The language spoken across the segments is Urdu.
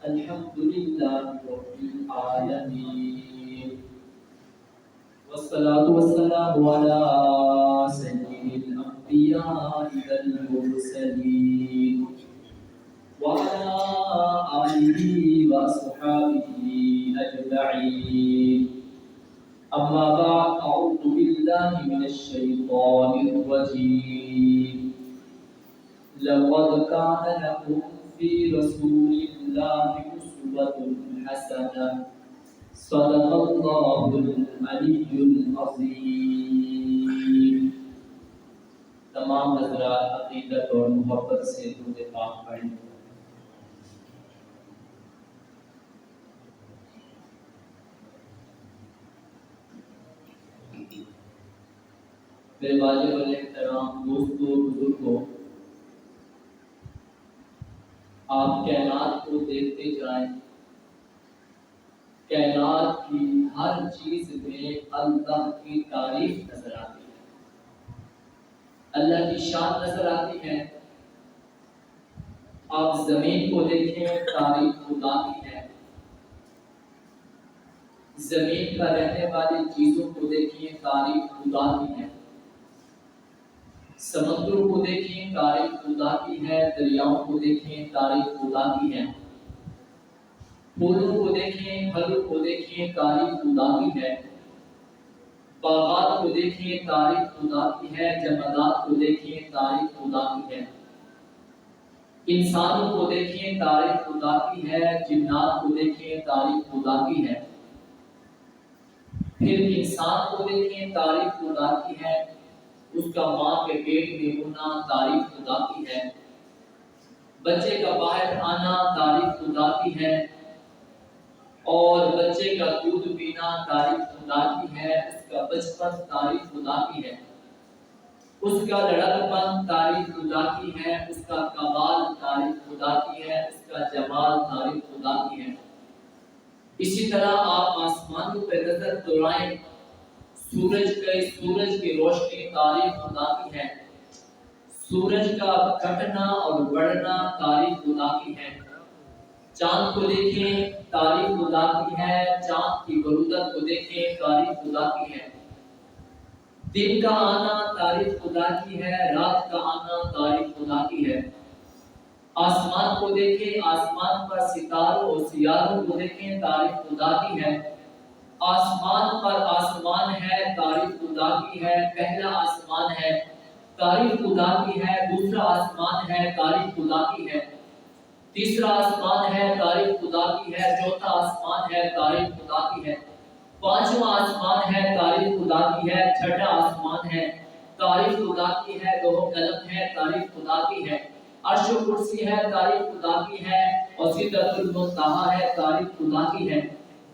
الحمد لله رب العالمين والصلاة والسلام على سيد الأنبياء والمرسلين وعلى آله وأصحابه أجمعين. أما بعد، أعوذ بالله من الشيطان الرجيم. لقد كان لكم في رسول الله أسوة حسنة. صدق الله العلی العظیم. تمام حضرات عقیدت اور محبت سے درود پاک پڑھیں. میرے واجب الاحترام دوستوں، بزرگوں، آپ کائنات کو دیکھتے جائیں. کائنات کی ہر چیز میں اللہ کی تعریف نظر آتی ہے، اللہ کی شان نظر آتی ہے. آپ زمین کو دیکھیں، تعریف خدا کی ہے. زمین پر رہنے والی چیزوں کو دیکھیں، تعریف خدا کی ہے. سمندر کو دیکھیں، تعریف خدا کی ہے. دریاؤں کو دیکھیں، تعریف خدا کی ہے. پھولوں کو دیکھیں، پھلوں کو دیکھیں، تعریف خدا کی ہے. باغات کو دیکھیں، تعریف خدا کی ہے. جمادات کو دیکھیں، تعریف خدا کی ہے. انسانوں کو دیکھیں، تعریف خدا کی ہے. جنات کو دیکھیں، تعریف خدا کی ہے. پھر انسان کو دیکھیں، تعریف خدا کی ہے. اس کا ماں کے پیٹ میں ہونا، تعریف خدا کی ہے. بچے کا باہر آنا، تعریف خدا کی ہے. اور بچے کا دودھ پینا، تعریف خدا کی ہے. اس کا بچپن، تعریف خدا کی ہے. اس کا لڑکپن، تعریف خدا کی ہے. اس کا کمال، تعریف خدا کی ہے. اس کا جمال، تعریف خدا کی ہے. اسی طرح آپ آسمانوں پہ نظر دوڑائیں، سورج کی روشنی، تعریف خدا کی ہے. سورج کا کٹنا اور بڑھنا، تعریف خدا کی ہے. چاند کو دیکھیں، تعریف خدا کی ہے. چاند کی برودت کو دیکھیں، تعریف خدا کی ہے. دن کا آنا، تعریف خدا کی ہے. رات کا آنا، تعریف خدا کی ہے. آسمان کو دیکھیں، آسمان پر ستاروں اور سیاروں کو دیکھیں، تعریف خدا کی ہے. آسمان پر آسمان ہے، تعریف خدا کی ہے. پہلا آسمان ہے، تعریف خدا کی ہے. دوسرا آسمان ہے، تعریف خدا کی ہے. تیسرا آسمان ہے، تعریف خدا کی ہے. چوتھا آسمان ہے، تعریف خدا کی ہے. پانچواں آسمان ہے، تعریف خدا کی ہے. چھٹا آسمان ہے، تعریف خدا کی ہے. لوح قلم ہے، تعریف خدا کی ہے. عرش و کرسی ہے، تعریف خدا کی ہے. اور سدرۃ المنتہا ہے، تعریف خدا کی ہے.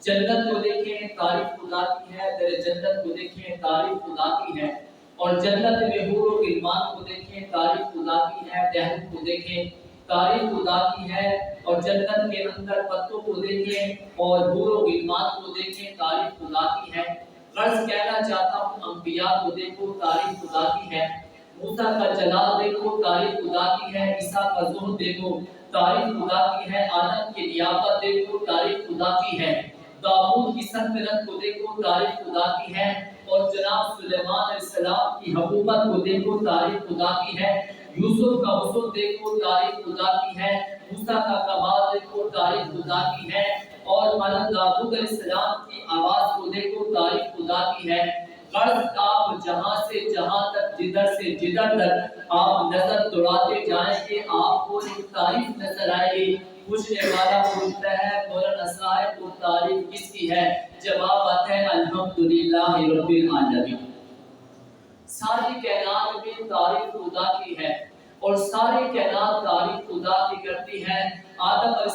جنت کو دیکھیں، تعریف خدا کی ہے. در جنت کو دیکھیں، تعریف خدا کی ہے. اور جنت میں حور و غلمان کو دیکھیں، تعریف خدا کی ہے. دہن کو دیکھیں، تعریف خدا کی ہے. اور جنت کے اندر پتوں کو دیکھیں اور حور و غلمان کو دیکھیں، تعریف خدا کی ہے. غرض کہنا چاہتا ہوں، انبیاء کو دیکھو، تعریف خدا کی ہے. موسیٰ کا جلال دیکھو، تعریف خدا کی ہے. عیسیٰ کا ظہور دیکھو، تعریف خدا کی ہے. آدم کی نیابت دیکھو، تعریف خدا کی ہے. داؤد کی سلطنت کو دیکھو، تعریف خدا کی ہے. اور جناب سلیمان علیہ السلام کی حکومت کو دیکھو، تعریف خدا کی ہے. یوسف کا حسن دیکھو، تعریف خدا کی ہے. موسیٰ کا کمال دیکھو، تعریف خدا کی ہے. اور مولانا داؤد علیہ السلام کی آواز کو دیکھو، تعریف خدا کی ہے. غرض آپ جہاں سے جہاں تک، جدھر سے جدھر تک آپ نظر دوڑاتے جائیں گے، آپ کو ایک تعریف نظر آئے گی. پوچھنے والا پوچھتا ہے، مولانا صاحب کو تعریف کس کی ہے؟ جواب آتا ہے، الحمدللہ رب العالمین. ساری کائنات میں تعریف خدا کی ہے اور ساری کائنات تعریف خدا کی کرتی ہے. آدم علیہ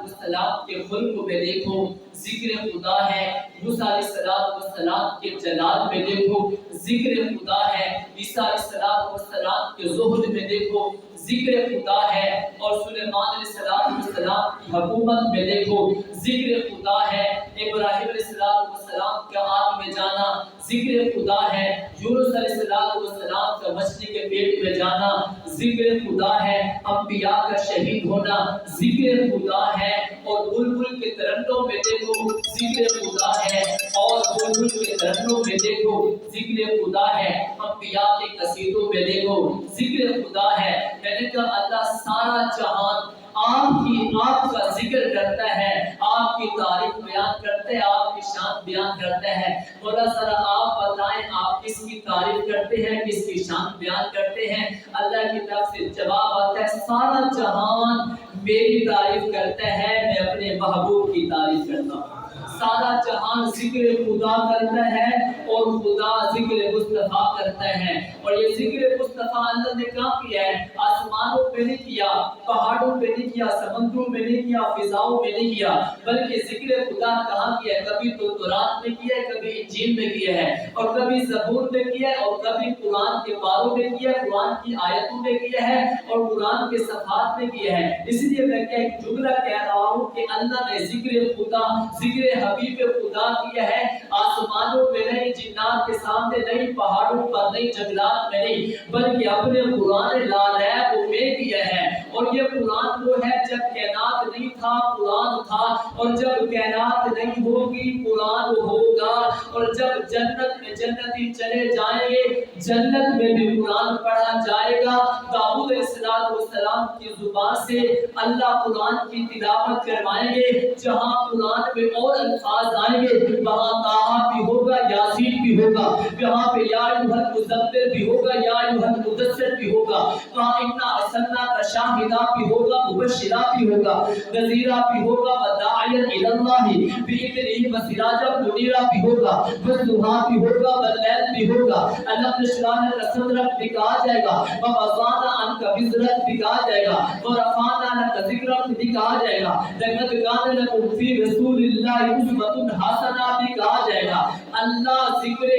السلام کے خلق میں دیکھو، ذکر خدا ہے. موسیٰ علیہ السلام کے جلال میں دیکھو، ذکر خدا ہے. عیسیٰ علیہ السلام کے ظہور میں دیکھو، ذکر خدا ہے، اور سلیمان علیہ السلام کی حکومت میں دیکھو ذکر خدا ہے، ابراہیم علیہ السلام کا آگ میں جانا ذکر خدا ہے، یونس علیہ السلام کا مچھلی کے پیٹ میں جانا ذکر خدا ہے، انبیاء کا شہید ہونا ذکر خدا ہے، اور بلبل کے ترنوں میں دیکھو ذکر خدا ہے، اور بلبل کے ترنوں میں دیکھو ذکر خدا ہے، انبیاء کے قصیدوں میں دیکھو ذکر خدا ہے۔ میں نے کہا اللہ سارا جہان آپ کا ذکر کرتا ہے، آپ کی تعریف بیان کرتے ہیں، آپ کی شان بیان کرتا ہے۔ مولا ذرا آپ بتائیں آپ کس کی تعریف کرتے ہیں، کس کی شان بیان کرتے ہیں؟ اللہ کی طرف سے جواب آتا ہے سارا جہان میری تعریف کرتا ہے، میں اپنے محبوب کی تعریف کرتا ہوں۔ سارا جہان ذکر خدا کرتا ہے اور خدا ذکر مصطفیٰ کرتا ہے، اور یہ ذکر مصطفیٰ اللہ نے کہاں کیا ہے؟ آسمانوں پہ نہیں کیا، پہاڑوں پہ نہیں کیا، سمندروں میں نہیں کیا، فضاؤں میں نہیں کیا، بلکہ ذکر خدا کہاں کیا ہے؟ کبھی تو تورات میں کیا ہے، کبھی انجیل میں کیا ہے، اور کبھی زبور میں کیا ہے، اور کبھی قرآن کے پاروں میں کیا ہے، قرآن کی آیتوں میں کیا ہے، اور قرآن کے صفحات میں کیا ہے۔ اس لیے میں ایک جملہ کہہ رہا ہوں کہ اللہ نے ذکر خدا، ذکر حبیب خدا کیا ہے، آسمانوں میں نہیں، جنات کے سامنے نہیں، پہاڑوں پر نہیں، جنگلات میں نہیں، بلکہ اپنے قرآن لالعب میں کیا ہے۔ اور یہ قرآن وہ ہے جب کائنات نہیں تھا قرآن تھا، اور جب کائنات نہیں ہوگی قرآن ہوگا، اور جب جنت میں جنتی چلے جائیں گے جنت میں بھی قرآن پڑھا جائے گا۔ داؤد علیہ السلام کی زبان سے اللہ قرآن کی تلاوت کروائیں گے، جہاں قرآن میں اور الفاظ آئیں گے وہاں طٰہٰ بھی ہوگا، یاسین بھی ہوگا، جہاں پہ یا ایھا المزمل بھی ہوگا، یا ایھا المدثر بھی ہوگا، وہاں انا ارسلناک شاہدا بھی ہوگا، مبشرا بھی ہوگا، نذیرا بھی ہوگا، وداعیا الی اللہ بإذنہ وسراجا منیرا بھی ہوگا، والضحیٰ بھی ہوگا، واللیل بھی ہوگا، الم نشرح لک صدرک بھی کہا جائے گا، ووضعنا عنک وزرک بھی کہا جائے گا، ورفعنا لک ذکرک بھی کہا جائے گا، لقد کان لکم فی رسول اللہ اسوۃ حسنہ بھی کہا جائے گا۔ اللہ ذکر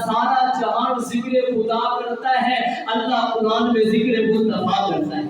سارا جہان ذکر خدا کرتا ہے، اللہ قرآن میں ذکر مصطفیٰ کرتا ہے۔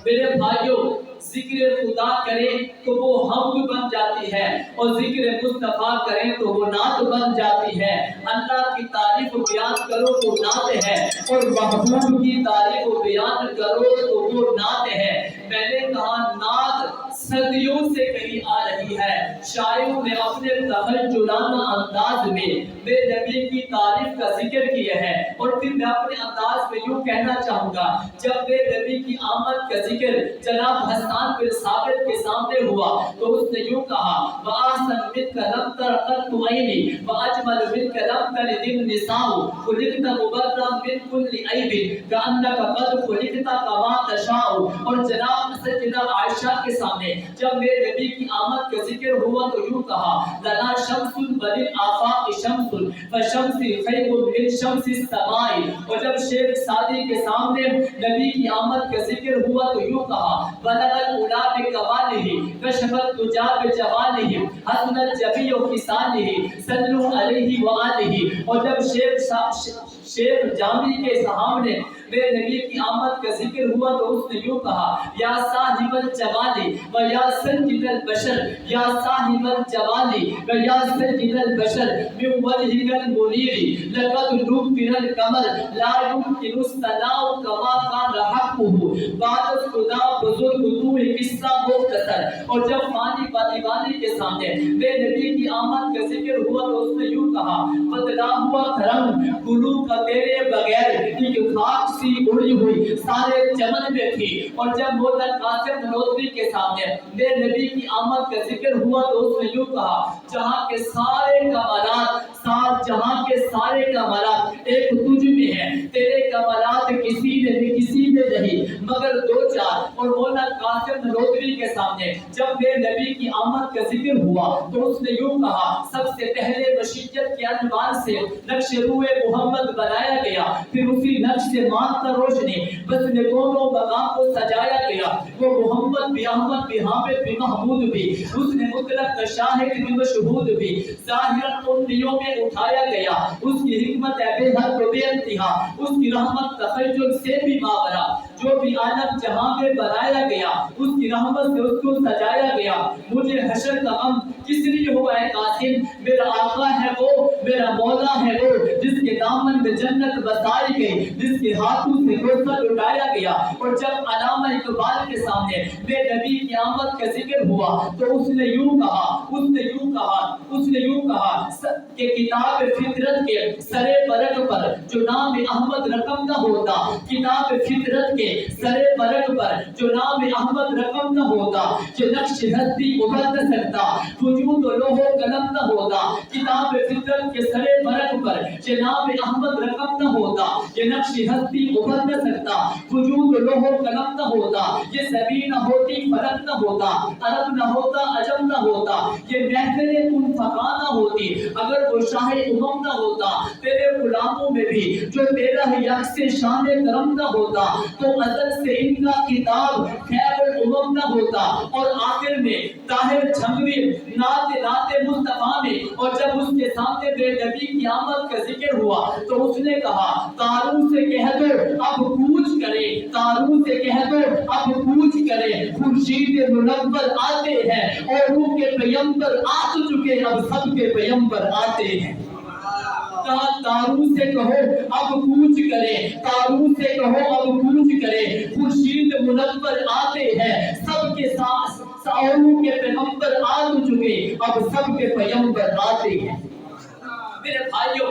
میرے بھائیوں ذکر خدا کریں تو وہ حمد بن جاتی ہے، اور ذکر مصطفیٰ کریں تو وہ نعت بن جاتی ہے۔ اللہ کی تعریف بیان کرو تو نعت ہے، اور محبوب کی تعریف بیان کرو تو وہ نعت ہے۔ میں نے کہا نعت صدیوں سے کہیں آ رہی ہے، شاعروں نے اپنے تخیلانہ انداز میں میرے نبی کی تعریف کا ذکر کیا ہے، اور پھر میں اپنے انداز میں یوں کہنا چاہوں گا، جب میرے نبی کی آمد کا ذکر جناب حسان بن ثابت کے سامنے ہوا تو اس نے یوں کہا وَأَحْسَنُ مِنْكَ لَمْ تَرَ قَطُّ عَيْنِي وَأَجْمَلُ مِنْكَ لَمْ تَلِدِ النِّسَاءُ خُلِقْتَ مُبَرَّأً مِنْ كُلِّ عَيْبٍ كَأَنَّكَ قَدْ خُلِقْتَ كَمَا تَشَاءُ۔ اور جناب سیدہ عائشہ کے سامنے جب میرے نبی کی آمد کا ذکر ہوا تو یوں کہا لَنَا شَمْسٌ وَلِلْآفَاقِ شَمْسٌ فَشَمْسِي خَيْرٌ مِنْ شَمْسِ السَّمَاءِ۔ اور جب شیخ سعدی کے سامنے نبی کی آمد کا ذکر ہوا تو یوں کہا بلغ العلا بکمالہ کشف الدجا بجمالہ حسن الجمیع خصالہ صلوا علیہ وآلہ۔ اور جب شیخ جامی کے سامنے میرے نبی کی آمد کا ذکر ہوا تو اس نے یوں کہا یا صاحب الجمال و یا سید البشر، یا صاحب الجمال و یا سید البشر من وجهک المنیر لقد نور القمر لا يمكن الثناء كما كان حقه بعد خدا بزرگ تو قصہ مختصر۔ اور جب فانی دیوانی کے سامنے میرے نبی کی آمد کا ذکر ہوا تو اس نے یوں کہا بدلا ہوا کرم گلو کا تیرے بغیر ایک خاک سی اڑی ہوئی سارے چمن میں تھی۔ اور جب مولا قاسم نانوتوی کے سامنے میرے نبی کی آمد کا ذکر ہوا تو اس نے یوں کہا جہاں کے سارے کمالات جہاں کے سارے کمالات ایک تجھ میں ہیں، تیرے کمالات کسی میں نہیں مگر دو چار۔ اور مولا قاسم نانوتوی کے سامنے جب میرے نبی کی آمد کا ذکر ہوا تو اس نے یوں کہا سب سے پہلے بشریت کے عنوان سے نقش روح محمد بنایا گیا، پھر اسی نقش سے مانتا روشنی بس نے دونوں مقام کو سجایا گیا، وہ محمد بھی احمد بھی حامد بھی محمود بھی، اس نے مطلق شاہد بھی مشہود بھی، ظاہراً امتیوں میں اٹھایا گیا، اس کی حکمت ہے بے حد و بے انتہا، اس کی رحمت تخیل سے بھی ماورا، جو بھی عالم جہاں میں بنایا گیا اس کی رحمت سے اس کو سجایا گیا. مجھے حشر کا غم کس لیے ہوا ہے قاسم؟ میرا آقا ہے وہ، میرا مولا ہے وہ، جس کے دامن میں جنت بسائی گئی، جس کے ہاتھوں سے کوثر اٹھایا گیا. اور جب علامہ اقبال کے سامنے بے نبی کی آمد کا ذکر ہوا تو اس نے یوں کہا کہ کتاب فطرت کے سرے برگ پر جو نام احمد رقم نہ ہوتا، کتاب فطرت کے سرے برگ پر جو نام احمد رقم نہ ہوتا، یہ نقش ہستی ابھر نہ سکتا، وجود و لوح و قلم نہ ہوتا. کتاب فطرت کے سرے برگ پر یہ نام احمد رقم نہ ہوتا، یہ نقش ہستی ابھر نہ سکتا، وجود و لوح و قلم نہ ہوتا. یہ زمین نہ ہوتی فلک نہ ہوتا، عرب نہ ہوتا عجم نہ ہوتا، یہ محفل منفقہ نہ ہوتی اگر وہ شاہ امم نہ ہوتا. تیرے غلاموں میں بھی جو تیرا یکس شان کرم نہ ہوتا تو ازل سے ان کا کتاب خیر الامم نہ ہوتا. اور آخر میں طاہر جھنگوی نعت مصطفیٰ میں، اور جب اس کے سامنے بے نبی کی آمد کا ذکر ہوا تو اس نے کہا قارون سے کہہ دو اب کوچ کرے، قارون سے کہہ دو اب کوچ کرے، خورشید منور آتے ہیں اور روح کے پیمبر آ چکے، اب سب کے پیمبر آتے ہیں. قارون سے کہو اب کوچ کرے، قارون سے کہو اب کوچ کرے، خورشید منور آتے ہیں، سب کے ساتھ روح کے پیغمبر آ چکے، اب سب کے پیمبر آتے ہیں. میرے بھائیوں،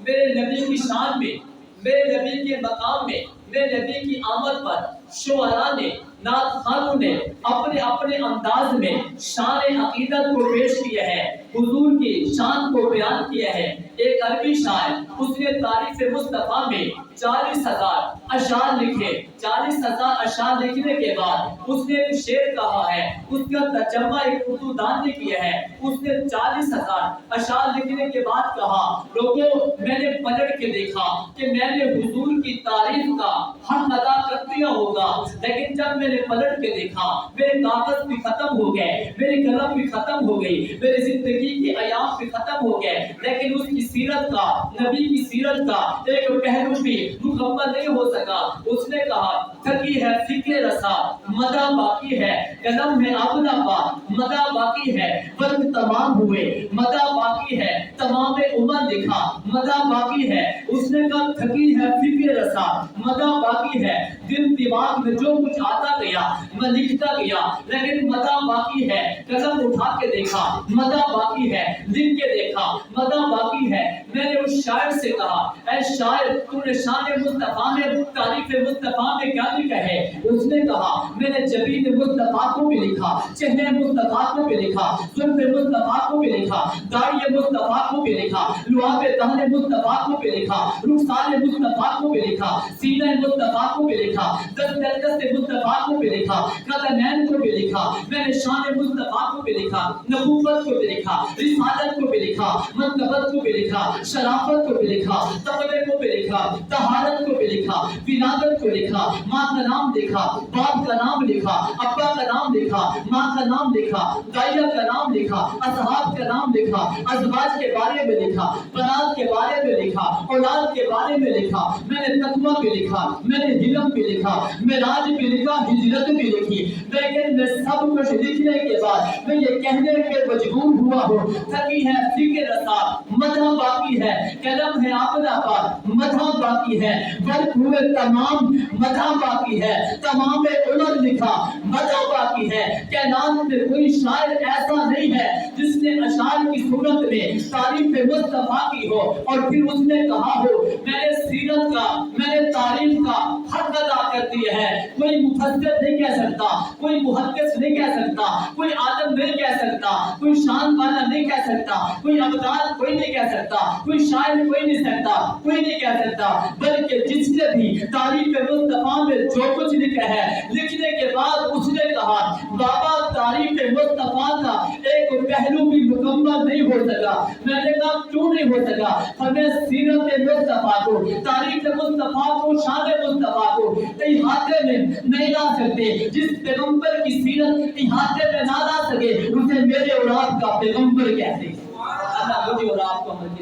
میرے نبی کی شان میں، میرے نبی کے مقام میں، میرے نبی کی آمد پر شعراء نے، نعت خانوں نے اپنے اپنے انداز میں شان عقیدت کو پیش کیا ہے، حضور کی شان کو بیان کیا ہے. ایک عربی شاعر، اس نے تاریخ مصطفیٰ میں 40,000 اشعار لکھے. 40,000 اشعار لکھنے کے بعد اس نے ایک شعر کہا ہے، اس کا ترجمہ ایک اردو دان نے کیا ہے. اس نے 40,000 اشعار لکھنے کے بعد کہا لوگوں میں نے پلٹ کے دیکھا کہ میں نے حضور کی تعریف کا حق ادا کر دیا ہوگا، لیکن جب میں نے پلٹ کے دیکھا میرے کاغذ بھی ختم ہو گئے، میری قلم بھی ختم ہو گئی، میری زندگی کے ایام بھی ختم ہو گئے، لیکن اس کی سیرت کا، نبی کی سیرت کا ایک پہلو بھی مکمل نہیں ہو سکا. اس نے کہا تھکی ہے فکر رسا مدہ باقی ہے، قلم ہے ابلا پا مدہ باقی ہے، وقت تمام ہوئے مدہ باقی ہے، تمام عمر لکھا مدہ باقی ہے. اس نے کہا تھکی ہے فکر رسا مدہ باقی ہے، دل دماغ میں جو کچھ آتا گیا میں لکھتا گیا، لیکن مدہ باقی ہے. قلم اٹھا کے دیکھا مدہ باقی ہے، لکھ کے دیکھا مدہ باقی ہے. میں نے اس شاعر سے کہا اے شاعر تو نے شان مصطفیٰ میں، تعریف مصطفیٰ میں کیا لکھا ہے؟ اس نے کہا میں نے جبین مصطفیٰ کو بھی لکھا، چہرے مصطفیٰ کو بھی لکھا، زلف مصطفیٰ کو بھی لکھا، داڑھی مصطفیٰ کو بھی لکھا، لعاب دہن مصطفیٰ کو بھی لکھا، رخسار مصطفیٰ کو بھی لکھا، سینہ مصطفیٰ کو بھی لکھا، دست مصطفیٰ کو بھی لکھا، قدمین کو بھی لکھا. میں نے شان مصطفیٰ کو بھی لکھا، نبوت کو بھی لکھا، رسالت کو بھی لکھا، منقبت کو بھی لکھا، شرافت کو بھی لکھا، تقوی کو بھی لکھا، طہارت کو بھی لکھا، ولادت کو لکھا، ماں کا نام لکھا، باپ کا نام لکھا، ابا کا نام لکھا، ماں کا نام لکھا، دائیا کا نام لکھا، اصحاب کا نام لکھا، ازواج کے بارے میں لکھا، بنات کے بارے میں لکھا، اولاد کے بارے میں لکھا. میں نے تقوی بھی لکھا، میں نے علم بھی لکھا، معراج بھی لکھا، ہجرت بھی لکھی. لیکن میں سب کچھ لکھنے کے بعد میں یہ کہنے کے مجبور ہوا ہوں تھکی ہے فکر رسا مدہ باقی ہے، قلم ہے اپنا پا مدہ باقی ہے، برق ہوئے تمام مدہ باقی ہے، تمام عمر لکھا مدہ باقی ہے. کائنات میں کوئی شاعر ایسا نہیں ہے جس نے اشعار کی صورت میں تعریف مصطفیٰ کی ہو اور پھر اس نے کہا ہو میں نے سیرت کا، میں نے تعریف کا حق ادا کر دیا ہے. کوئی مفسر نہیں کہہ سکتا، کوئی محدث نہیں کہہ سکتا، کوئی عالم نہیں کہہ سکتا، کوئی شان والا نہیں کہہ سکتا، کوئی ابدال کوئی نہیں کہہ سکتا، کوئی شاعر کوئی نہیں سکتا، کوئی نہیں کہہ سکتا. بلکہ جس نے بھی تعریف مصطفیٰ میں جو کچھ لکھا ہے، لکھنے کے بعد اس نے کہا بابا تعریف مصطفیٰ کا ایک پہلو بھی مکمل نہیں ہو سکا. میں نے کہا کیوں نہیں ہو سکا؟ ہمیں سیرت مصطفیٰ کو، تعریف مصطفیٰ کو، شان مصطفیٰ کو احاطے میں نہیں لا سکتے. جس پیغمبر کی سیرت احاطے میں نہ لا سکے اسے میرے اور آپ کا پیغمبر کہتے ہیں. اللہ مجھے اور آپ کو